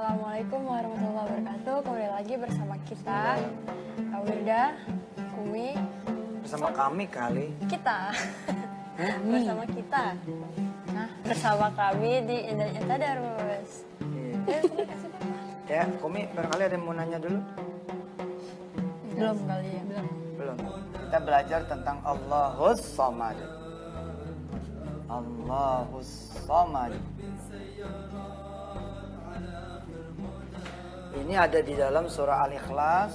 Assalamualaikum warahmatullahi wabarakatuh. Kembali lagi bersama kita, Kak Wirda, Umi. Bersama kami kali. Kita. Bersama kita. Nah, bersama kami di Indahnya Tadarus. Ya, Kumi barangkali ada yang mau nanya dulu? Belum kali ya, belum. Belum. Kita belajar tentang Allahus Samad. Allahus Samad. Ini ada di dalam surah Al-Ikhlas,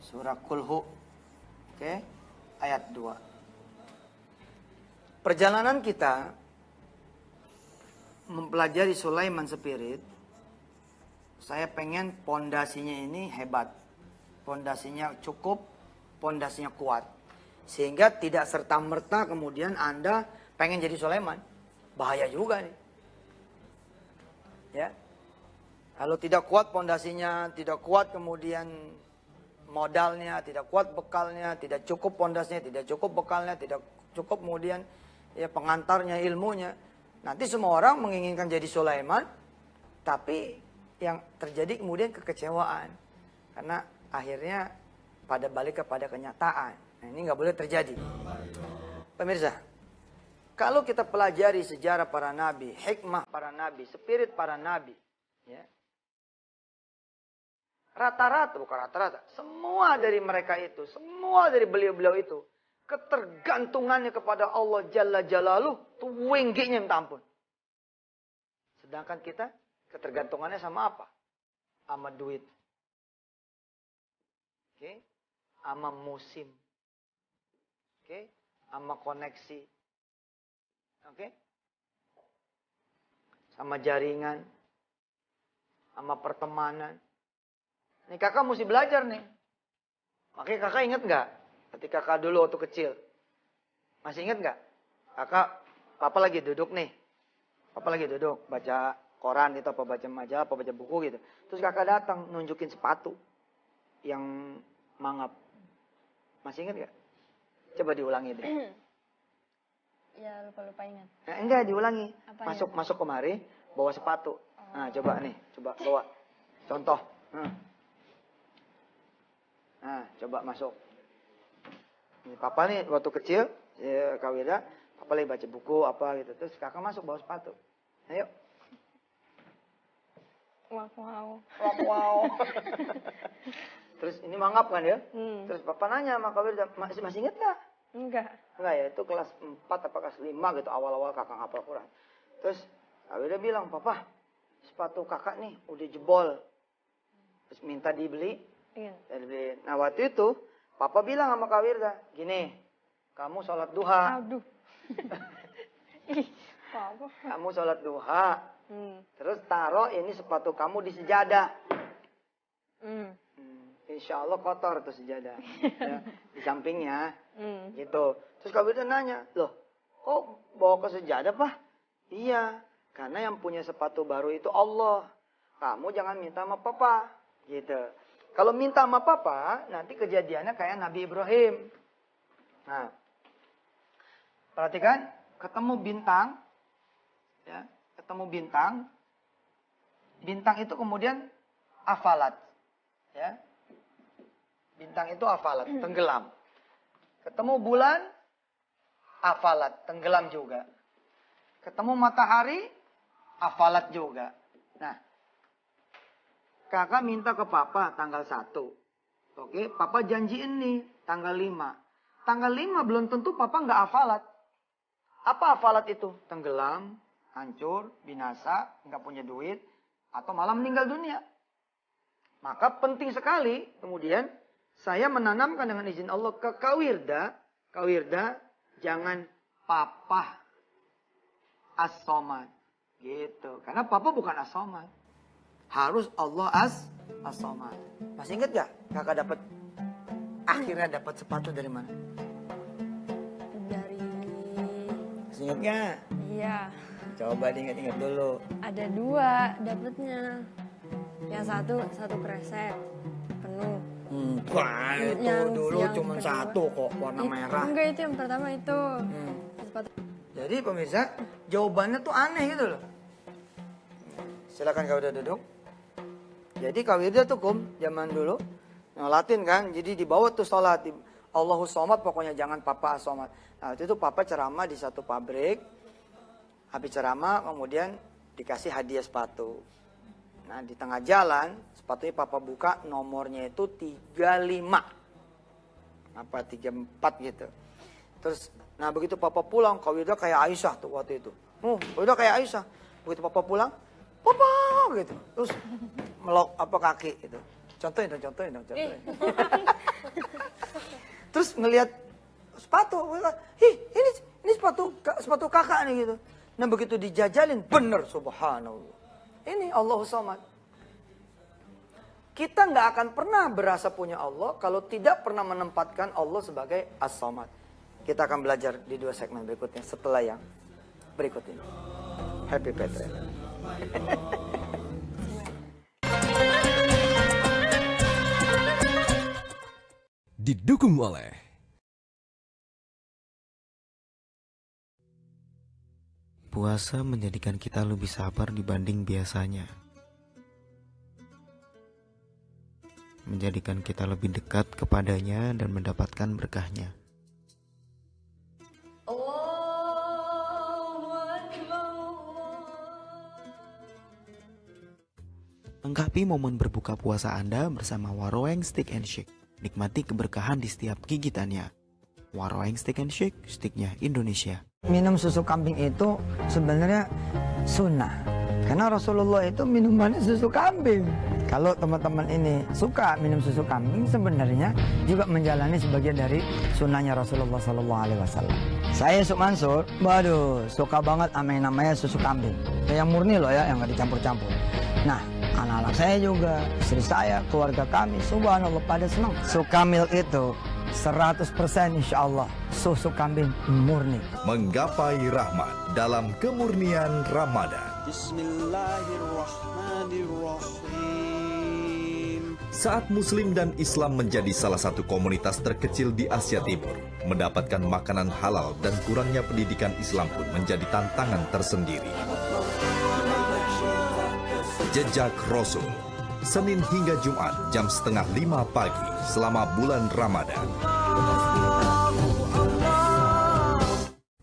surah Kulhu, oke, ayat 2. Perjalanan kita mempelajari Sulaiman Spirit, saya pengen pondasinya ini hebat, pondasinya cukup, pondasinya kuat, sehingga tidak serta-merta kemudian Anda pengen jadi Sulaiman, bahaya juga nih, ya. Kalau tidak kuat pondasinya, tidak kuat kemudian modalnya, tidak kuat bekalnya, tidak cukup pondasinya, tidak cukup bekalnya, tidak cukup kemudian ya pengantarnya, ilmunya. Nanti semua orang menginginkan jadi Sulaiman, tapi yang terjadi kemudian kekecewaan. Karena akhirnya pada balik kepada kenyataan. Nah, ini nggak boleh terjadi. Pemirsa, kalau kita pelajari sejarah para nabi, hikmah para nabi, spirit para nabi, ya. Rata-rata, bukan rata-rata, semua dari mereka itu, semua dari beliau-beliau itu, ketergantungannya kepada Allah Jalla Jalaluh, itu wengginya minta ampun. Sedangkan kita, ketergantungannya sama apa? Sama duit. Oke? Sama musim. Oke? Sama koneksi. Oke? Sama jaringan. Sama pertemanan. Nih kakak mesti belajar nih. Makanya kakak inget nggak? Ketika kakak dulu waktu kecil. Masih inget nggak? Kakak, papa lagi duduk nih. Papa lagi duduk. Baca koran gitu, apa baca majalah, apa baca buku gitu. Terus kakak datang nunjukin sepatu. Yang mangap. Masih inget nggak? Coba diulangi deh. Ya, lupa-lupa ingat. Nah, enggak, diulangi. Apanya? Masuk kemari, bawa sepatu. Nah, coba nih. Coba bawa. Contoh. Nah, coba masuk. Ini papa nih waktu kecil, ya, Kak Wirda, papa lagi baca buku apa gitu. Terus kakak masuk bawa sepatu. Ayo. Wow. Terus ini mangap kan ya? Terus papa nanya sama Kak Wirda, masih inget gak? Enggak Ya, itu kelas 4 atau kelas 5 gitu, awal-awal kakak ngapal Quran. Terus Kak Wirda bilang, papa, sepatu kakak nih udah jebol. Terus minta dibeli. Iya. Nah waktu itu papa bilang sama Kak Wirda, gini, kamu sholat duha. Aduh. Papa. Kamu sholat duha. Terus taruh ini sepatu kamu di sejadah. Insya Allah kotor tuh sejadah. Ya, di sampingnya. Gitu. Terus Kak Wirda nanya, loh kok bawa ke sejadah Pak? Iya, karena yang punya sepatu baru itu Allah. Kamu jangan minta sama papa. Gitu. Kalau minta sama papa, nanti kejadiannya kayak Nabi Ibrahim. Nah, perhatikan, ketemu bintang, ya, ketemu bintang. Bintang itu kemudian afalat, ya. Bintang itu afalat, tenggelam. Ketemu bulan, afalat, tenggelam juga. Ketemu matahari, afalat juga. Nah, kakak minta ke papa tanggal 1. Oke, papa janjiin nih tanggal 5. Tanggal 5 belum tentu papa nggak hafalat. Apa hafalat itu? Tenggelam, hancur, binasa, nggak punya duit, atau malah meninggal dunia. Maka penting sekali kemudian saya menanamkan dengan izin Allah ke Kak Wirda. Kak Wirda, jangan papa as-somad. Gitu. Karena papa bukan as-somad. Harus Allah as-somad. Masih ingat gak? Kakak akhirnya dapat sepatu dari mana? Dari... Masih ingat gak? Iya. Coba diingat-ingat dulu. Ada 2 dapetnya. Yang satu kresek penuh. Wah, itu dulu cuma satu kok, warna merah. Enggak, itu yang pertama itu. Sepatu. Jadi pemirsa, jawabannya tuh aneh gitu loh. Silakan kau udah duduk. Jadi kawirda tuh zaman dulu ngelatin kan. Jadi dibawa tuh sholat. Allahu somad pokoknya jangan papa somad. Nah itu tuh papa ceramah di satu pabrik. Habis ceramah kemudian dikasih hadiah sepatu. Nah di tengah jalan sepatunya papa buka nomornya itu 35. Apa 34 gitu. Terus nah begitu papa pulang kawirda kayak Aisyah tuh waktu itu. Udah kayak Aisyah. Begitu papa pulang, papa gitu. Terus melok apa kaki gitu. Contohin dong. Terus ngelihat sepatu, ini sepatu kakak nih gitu. Nah begitu dijajalin, bener subhanallah. Ini Allahu Samad. Kita nggak akan pernah berasa punya Allah kalau tidak pernah menempatkan Allah sebagai As-Samad. Kita akan belajar di 2 segmen berikutnya setelah yang berikut ini. Happy Petren. Didukung oleh puasa menjadikan kita lebih sabar dibanding biasanya. Menjadikan kita lebih dekat kepadanya dan mendapatkan berkahnya. Lengkapi momen berbuka puasa Anda bersama Waroeng Steak and Shake. Nikmati keberkahan di setiap gigitannya. Waroeng Steak and Shake, sticknya Indonesia. Minum susu kambing itu sebenarnya sunnah. Karena Rasulullah itu minumannya susu kambing. Kalau teman-teman ini suka minum susu kambing, sebenarnya juga menjalani sebagian dari sunnahnya Rasulullah SAW. Saya Yusuf Mansur, waduh suka banget sama yang namanya susu kambing. Yang murni loh ya, yang nggak dicampur-campur. Nah, anak-anak saya juga, istri saya, keluarga kami, subhanallah pada senang. Suka milk itu 100% insya Allah susu kambing murni. Menggapai rahmat dalam kemurnian Ramadan. Bismillahirrahmanirrahim. Saat Muslim dan Islam menjadi salah satu komunitas terkecil di Asia Timur, mendapatkan makanan halal dan kurangnya pendidikan Islam pun menjadi tantangan tersendiri. Jejak Rasul, Senin hingga Jumat jam 4:30 pagi selama bulan Ramadan.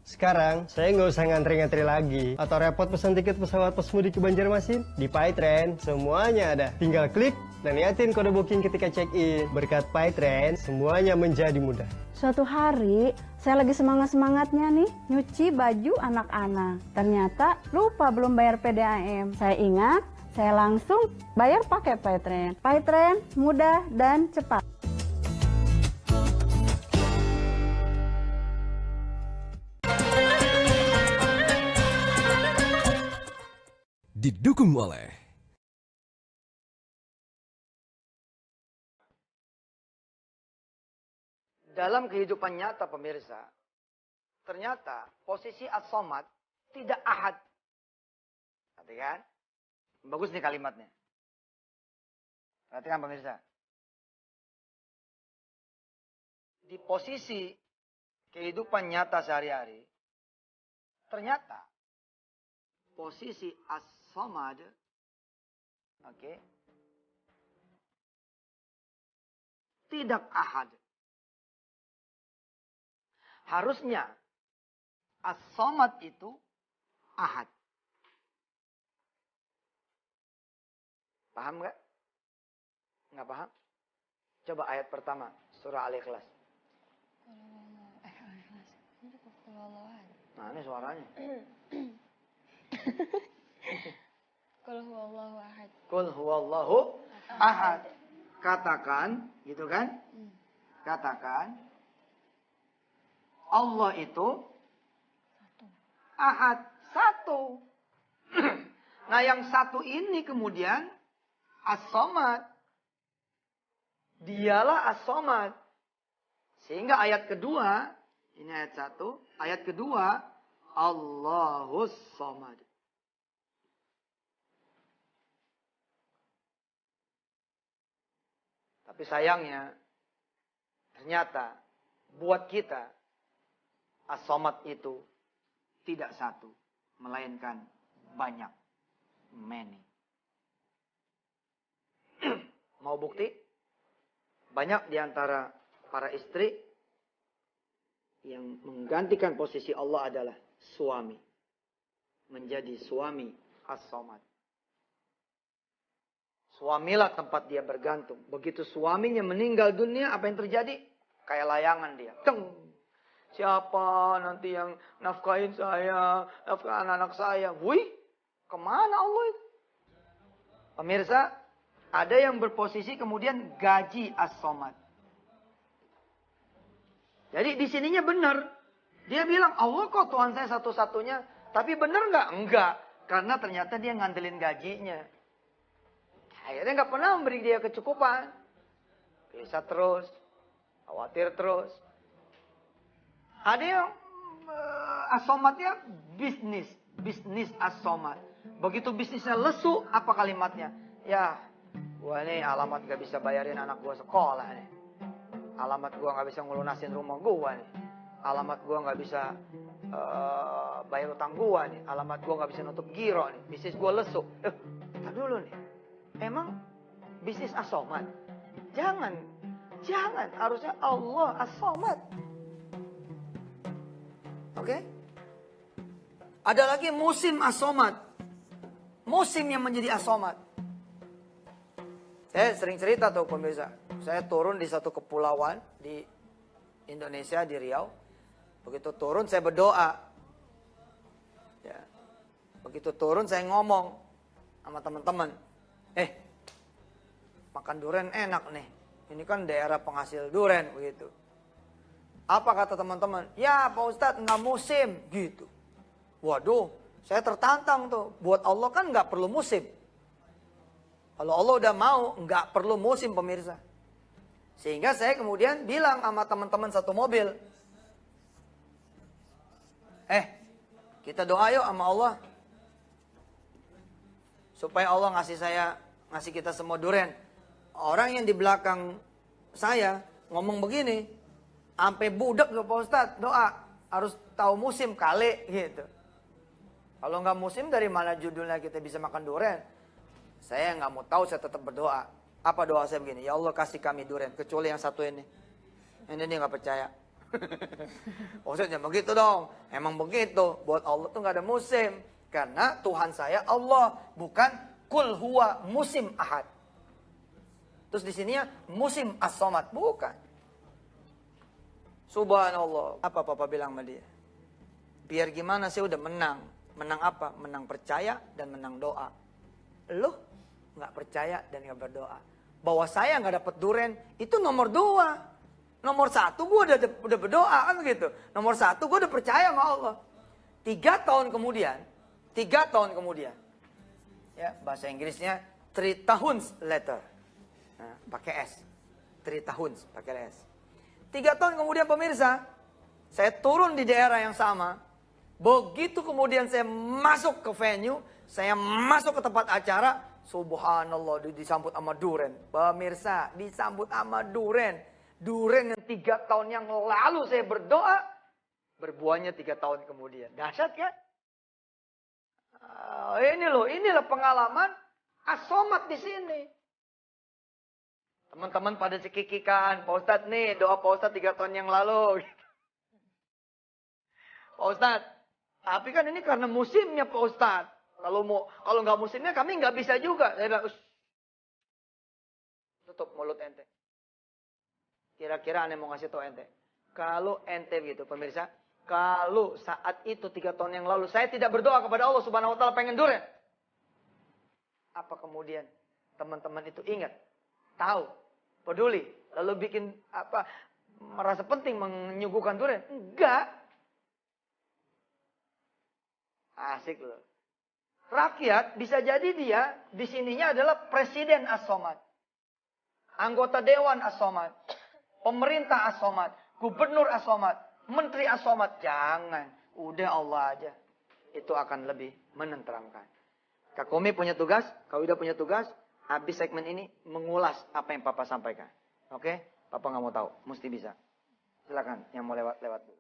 Sekarang saya nggak usah ngantri-ngantri lagi atau repot pesan tiket pesawat pas mudik ke Banjarmasin. Di Paytren semuanya ada. Tinggal klik dan liatin kode booking ketika check-in. Berkat Paytren semuanya menjadi mudah. Suatu hari, saya lagi semangat-semangatnya nih, nyuci baju anak-anak. Ternyata lupa belum bayar PDAM. Saya ingat, saya langsung bayar pakai Paytren. Paytren mudah dan cepat. didukung oleh Dalam kehidupan nyata pemirsa, ternyata posisi as-somad tidak ahad. Perhatikan, bagus nih kalimatnya. Perhatikan pemirsa. Di posisi kehidupan nyata sehari-hari, ternyata posisi as-somad, tidak ahad. Harusnya as-somad itu ahad. Paham nggak? Nggak paham? Coba ayat pertama, surah Al-Ikhlas. Nah ini suaranya. Qul huwallahu ahad. Qul huwallahu ahad. Katakan, gitu kan? Katakan, Allah itu ahad, satu. Nah yang satu ini kemudian as-somad. Dialah as-somad. Sehingga ayat kedua, ini ayat 1, ayat kedua, Allahus somad. Tapi sayangnya, ternyata buat kita, as-somad itu tidak satu, melainkan banyak, many. Mau bukti? Banyak di antara para istri yang menggantikan posisi Allah adalah suami. Menjadi suami as-somad. Suamilah tempat dia bergantung. Begitu suaminya meninggal dunia, apa yang terjadi? Kayak layangan dia. Teng! Siapa nanti yang nafkahin saya, nafkah anak-anak saya? Wih, kemana Allah itu? Pemirsa, ada yang berposisi kemudian gaji as-somad. Jadi di sininya benar. Dia bilang, Allah kok Tuhan saya satu-satunya. Tapi benar nggak? Enggak. Karena ternyata dia ngandelin gajinya. Akhirnya nggak pernah memberi dia kecukupan. Gelisah terus. Khawatir terus. Ada yang as-somadnya bisnis. Bisnis as-somad. Begitu bisnisnya lesu, apa kalimatnya? Ya, gua nih alamat gak bisa bayarin anak gua sekolah nih. Alamat gua gak bisa ngelunasin rumah gua nih. Alamat gua gak bisa bayar utang gua nih. Alamat gua gak bisa nutup giro nih. Bisnis gua lesu. Kita dulu nih. Emang bisnis as-somad? Jangan. Harusnya Allah as-somad. Oke? Ada lagi musim as-somad. Musim yang menjadi as-somad. Saya sering cerita tuh pemirsa. Saya turun di satu kepulauan di Indonesia, di Riau. Begitu turun saya berdoa. Ya. Begitu turun saya ngomong sama teman-teman. Makan durian enak nih. Ini kan daerah penghasil durian begitu. Apa kata teman-teman? Ya Pak Ustadz nggak musim gitu. Waduh, saya tertantang tuh. Buat Allah kan nggak perlu musim. Kalau Allah udah mau, nggak perlu musim pemirsa. Sehingga saya kemudian bilang sama teman-teman satu mobil. Kita doa yuk sama Allah. Supaya Allah ngasih kita semua durian. Orang yang di belakang saya ngomong begini. Sampai budak tuh Pak Ustadz, doa. Harus tahu musim kali gitu. Kalau nggak musim dari mana judulnya kita bisa makan durian? Saya nggak mau tahu, saya tetap berdoa. Apa doa saya begini? Ya Allah kasih kami durian. Kecuali yang satu ini. Ini dia nggak percaya. Maksudnya begitu dong. Emang begitu. Buat Allah tuh nggak ada musim. Karena Tuhan saya Allah. Bukan kul huwa musim ahad. Terus di sininya musim as-somad. Bukan. Subhanallah. Apa Papa bilang sama dia? Biar gimana saya udah menang. Menang apa? Menang percaya dan menang doa. Loh nggak percaya dan nggak berdoa. Bahwa saya nggak dapat durian itu nomor 2. Nomor 1 gue udah berdoa kan gitu. Nomor 1 gue udah percaya sama Allah. 3 tahun kemudian. Ya bahasa Inggrisnya 3 tahun later. Nah, pakai S. 3 tahun pakai S. 3 tahun kemudian pemirsa, saya turun di daerah yang sama. Begitu kemudian saya masuk ke venue, saya masuk ke tempat acara, subhanallah disambut sama durian. Pemirsa, disambut sama durian. Durian yang 3 tahun yang lalu saya berdoa, berbuahnya 3 tahun kemudian. Dahsyat kan? Inilah pengalaman as-somad di sini. Teman-teman pada cekikikan, Pak Ustadz nih, doa Pak Ustadz 3 tahun yang lalu. Pak Ustadz, tapi kan ini karena musimnya Pak Ustadz. Kalau nggak musimnya kami nggak bisa juga. Saya bilang, tutup mulut ente. Kira-kira aneh mau ngasih tau ente. Kalau ente gitu pemirsa, kalau saat itu 3 tahun yang lalu saya tidak berdoa kepada Allah Subhanahu Wa Taala pengen durian. Apa kemudian teman-teman itu ingat, tahu, peduli, lalu bikin merasa penting menyuguhkan durian? Enggak. Asik loh. Rakyat bisa jadi dia di sininya adalah presiden as-somad. Anggota dewan as-somad. Pemerintah as-somad. Gubernur as-somad. Menteri as-somad. Jangan. Udah Allah aja. Itu akan lebih menenteramkan. Kak Komi punya tugas. Kak Wida punya tugas. Habis segmen ini mengulas apa yang Papa sampaikan. Oke? Papa nggak mau tahu. Mesti bisa. Silakan yang mau lewat dulu.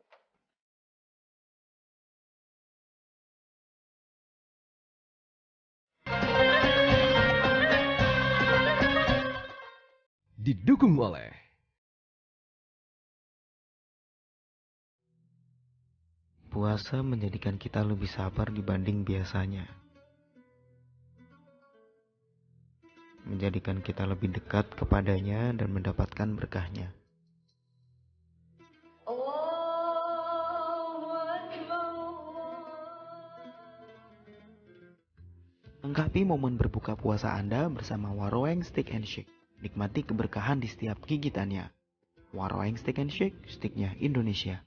Didukung oleh puasa menjadikan kita lebih sabar dibanding biasanya. Menjadikan kita lebih dekat kepadanya dan mendapatkan berkahnya. Lengkapi momen berbuka puasa Anda bersama Waroeng Steak and Shake. Nikmati keberkahan di setiap gigitannya. Waroeng Steak and Shake, stiknya Indonesia.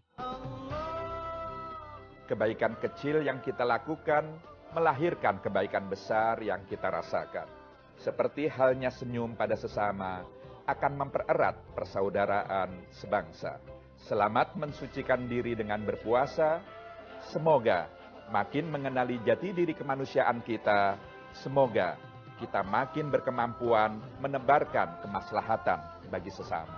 Kebaikan kecil yang kita lakukan melahirkan kebaikan besar yang kita rasakan. Seperti halnya senyum pada sesama akan mempererat persaudaraan sebangsa. Selamat mensucikan diri dengan berpuasa. Semoga makin mengenali jati diri kemanusiaan kita. Semoga kita makin berkemampuan menebarkan kemaslahatan bagi sesama.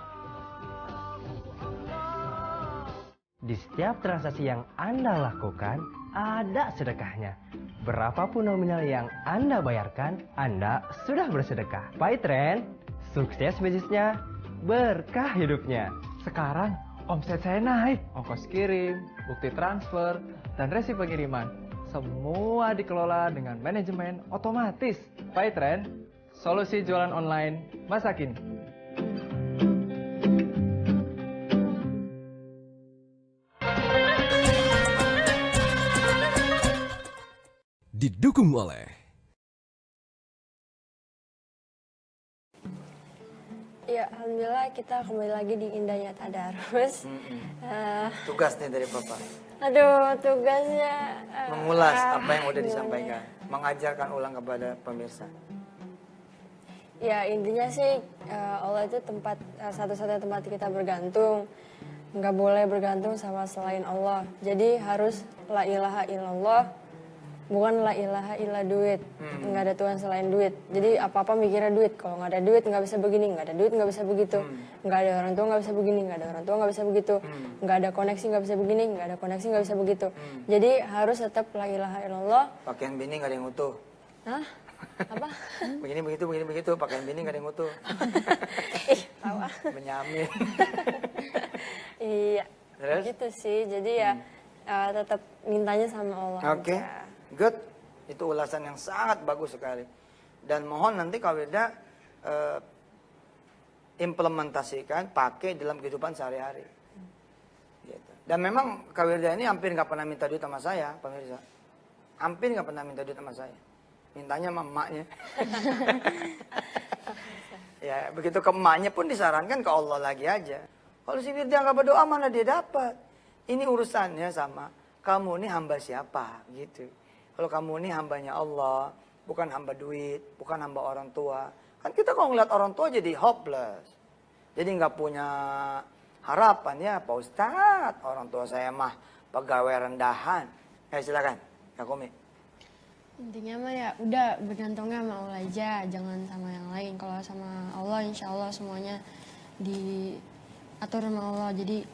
Di setiap transaksi yang Anda lakukan, ada sedekahnya. Berapapun nominal yang Anda bayarkan, Anda sudah bersedekah. Paytren, sukses bisnisnya, berkah hidupnya. Sekarang omset saya naik, ongkos kirim, bukti transfer, dan resi pengiriman. Semua dikelola dengan manajemen otomatis. Paytren, solusi jualan online masa kini. didukung oleh Ya, alhamdulillah kita kembali lagi di indahnya tadarus. Tugas nih dari Papa. Aduh, tugasnya Mengulas apa yang udah disampaikan. Mengajarkan ulang kepada pemirsa. Ya, intinya sih Allah itu tempat satu-satunya tempat kita bergantung. Nggak boleh bergantung sama selain Allah. Jadi harus la ilaha illallah, bukan la ilaha illa duit. Nggak ada Tuhan selain duit. Jadi apa-apa mikirnya duit. Kalau nggak ada duit nggak bisa begini, nggak ada duit nggak bisa begitu. Nggak ada orang tua nggak bisa begini, nggak ada orang tua nggak bisa begitu. Nggak ada koneksi nggak bisa begini, nggak ada koneksi nggak bisa begitu. Jadi harus tetap la ilaha illallah. Pakaian bini nggak ada yang utuh. Hah? Apa? Begini begitu. Pakaian bini nggak ada yang utuh. Ih, tahu ah. Menyamin. Iya. Terus? Gitu sih. Jadi ya tetap mintanya sama Allah. Oke, aja. good. Itu ulasan yang sangat bagus sekali. Dan mohon nanti Kak Wirda implementasikan, pakai dalam kehidupan sehari-hari. Gitu. Dan memang Kak Wirda ini hampir nggak pernah minta duit sama saya, pemirsa. Hampir nggak pernah minta duit sama saya. Mintanya sama emaknya. Ya, begitu ke emaknya pun disarankan ke Allah lagi aja. Kalau si Wirda nggak berdoa mana dia dapat? Ini urusannya sama kamu ini hamba siapa gitu. Kalau kamu ini hambanya Allah, bukan hamba duit, bukan hamba orang tua. Kan kita kalau ngeliat orang tua jadi hopeless. Jadi nggak punya harapan ya Pak Ustadz. Orang tua saya mah pegawai rendahan. Silakan, Kak Komi. Intinya mah ya udah bergantungnya sama Allah aja, jangan sama yang lain. Kalau sama Allah insya Allah semuanya diatur sama Allah. Jadi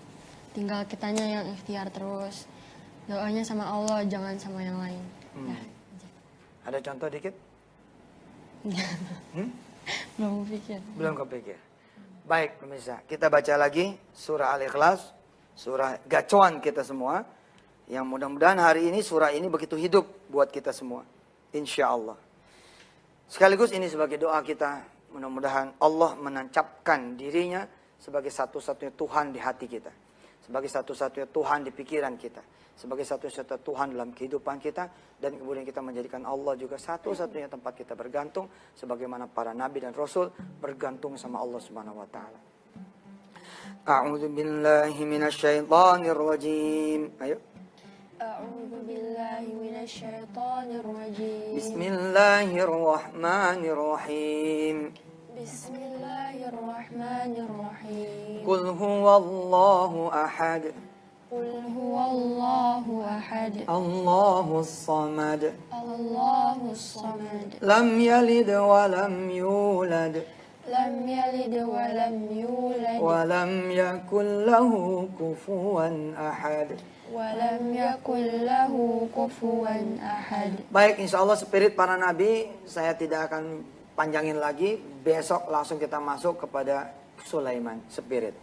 tinggal kitanya yang ikhtiar terus. Doanya sama Allah, jangan sama yang lain. Nah, ada contoh dikit? belum pikir. Belum kepikir. Baik pemirsa, kita baca lagi surah Al-Ikhlas, surah gacuan kita semua. Yang mudah-mudahan hari ini surah ini begitu hidup buat kita semua. Insya Allah. Sekaligus ini sebagai doa kita. Mudah-mudahan Allah menancapkan dirinya sebagai satu-satunya Tuhan di hati kita. Sebagai satu-satunya Tuhan di pikiran kita. Sebagai satu-satunya Tuhan dalam kehidupan kita. Dan kemudian kita menjadikan Allah juga satu-satunya tempat kita bergantung. Sebagaimana para nabi dan rasul bergantung sama Allah Subhanahu wa ta'ala. A'udzu billahi minasyaitonir rajim. Ayo. A'udzu billahi minasyaitonir rajim. Bismillahirrahmanirrahim. Bismillahirrahmanirrahim. Qul huwallahu ahad. Qul huwallahu ahad. Allahus samad. Allahus samad. Lam yalid wa lam yulad. Lam yalid wa lam yulad. Wa lam yakul lahu kufuwan ahad. Walam yakul lahu kufuwan ahad. Baik, insya Allah spirit para nabi saya tidak akan panjangin lagi, besok langsung kita masuk kepada Sulaiman Spirit.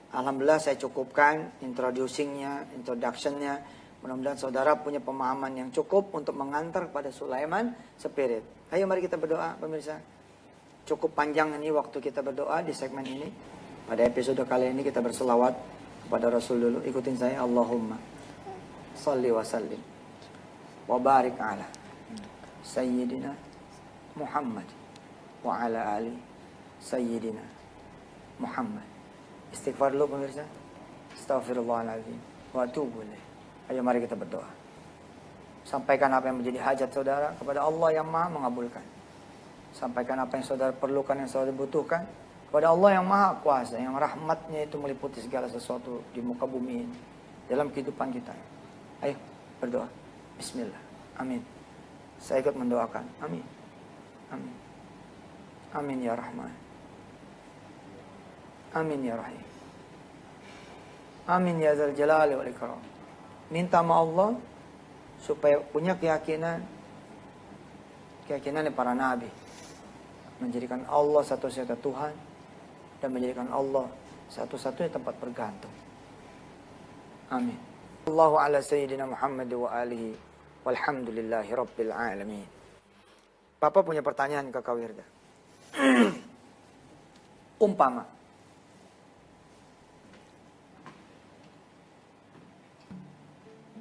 Alhamdulillah saya cukupkan introductionnya. Mudah-mudahan saudara punya pemahaman yang cukup untuk mengantar kepada Sulaiman Spirit. Ayo mari kita berdoa pemirsa. Cukup panjang ini waktu kita berdoa di segmen ini. Pada episode kali ini kita berselawat kepada Rasul dulu. Ikutin saya. Allahumma salli wa sallim wa barik ala Sayyidina Muhammad wa ala ali Sayyidina Muhammad. Istighfar dulu pemirsa. Astaghfirullahaladzim wa atubu ilaih. Ayo mari kita berdoa. Sampaikan apa yang menjadi hajat saudara kepada Allah yang Maha mengabulkan. Sampaikan apa yang saudara perlukan, yang saudara butuhkan kepada Allah yang Maha Kuasa, yang rahmatnya itu meliputi segala sesuatu di muka bumi ini, dalam kehidupan kita. Ayo berdoa. Bismillah. Amin. Saya ikut mendoakan. Amin. Amin. Amin ya Rahman. Amin ya Rahim. Amin ya Dzal Jalali wal Ikram. Minta sama Allah supaya punya keyakinan para nabi, menjadikan Allah satu-satunya Tuhan dan menjadikan Allah satu-satunya tempat bergantung. Amin. Allahu ala sayyidina Muhammad wa alihi walhamdulillahi rabbil alamin. Papa punya pertanyaan ke Kak Wirda.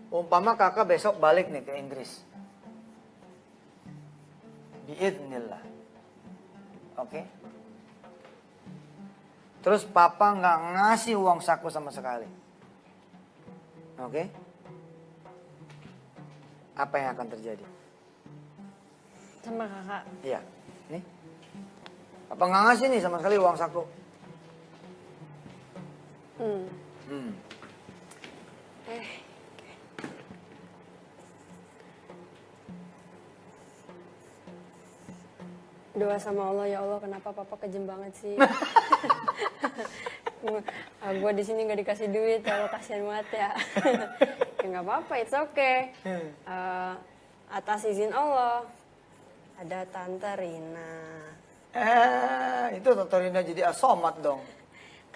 Umpama kakak besok balik nih ke Inggris. Biidznillah. Oke? Terus papa nggak ngasih uang saku sama sekali. Oke? Apa yang akan terjadi? Sama kakak. Iya. Nih. Papa nggak ngasih nih sama sekali uang saku. Doa sama Allah, ya Allah kenapa papa kejem banget sih. Gue di sini nggak dikasih duit, ya Allah kasihan banget ya. Ya nggak apa-apa, it's okay. Atas izin Allah ada Tante Rina. Itu Tante Rina jadi asomat dong.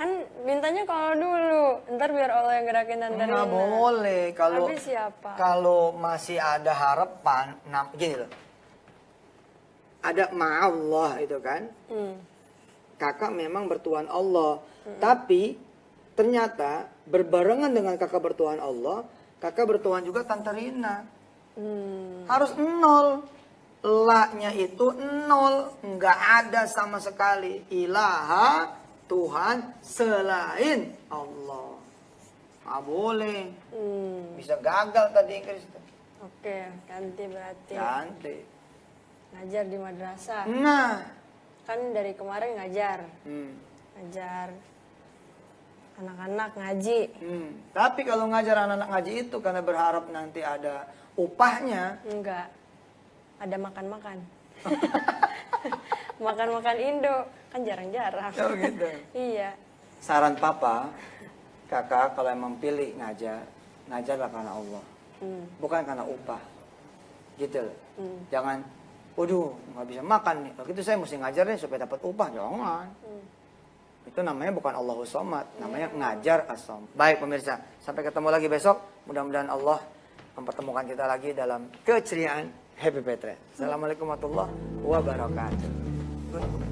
Kan mintanya kalau dulu, ntar biar Allah yang gerakin Tante Rina. Nggak boleh kalau Habis siapa? Kalau masih ada harapan, gini loh. Ada ma'allah itu kan. Kakak memang bertuhan Allah. Tapi ternyata berbarengan dengan kakak bertuhan Allah, kakak bertuhan juga Tante Rina. Harus 0. La-nya itu 0. Nggak ada sama sekali. Ilaha, Tuhan selain Allah. Nggak boleh. Bisa gagal tadi Inggris. Oke, ganti berarti. Ganti. Ngajar di madrasah. Nah. Kan dari kemarin ngajar. Ngajar anak-anak ngaji. Tapi kalau ngajar anak-anak ngaji itu karena berharap nanti ada upahnya. Enggak. Ada makan-makan. Makan-makan Indo. Kan jarang-jarang. Oh gitu. Iya. Saran papa, kakak kalau emang pilih ngajarlah karena Allah. Bukan karena upah. Gitu loh. Jangan, waduh nggak bisa makan nih. Kalau gitu saya mesti ngajar nih supaya dapat upah. Jangan. Itu namanya bukan Allahu Somad. Namanya ngajar as-som. Baik pemirsa, sampai ketemu lagi besok. Mudah-mudahan Allah mempertemukan kita lagi dalam keceriaan Happy Petre. Assalamualaikum warahmatullahi wabarakatuh.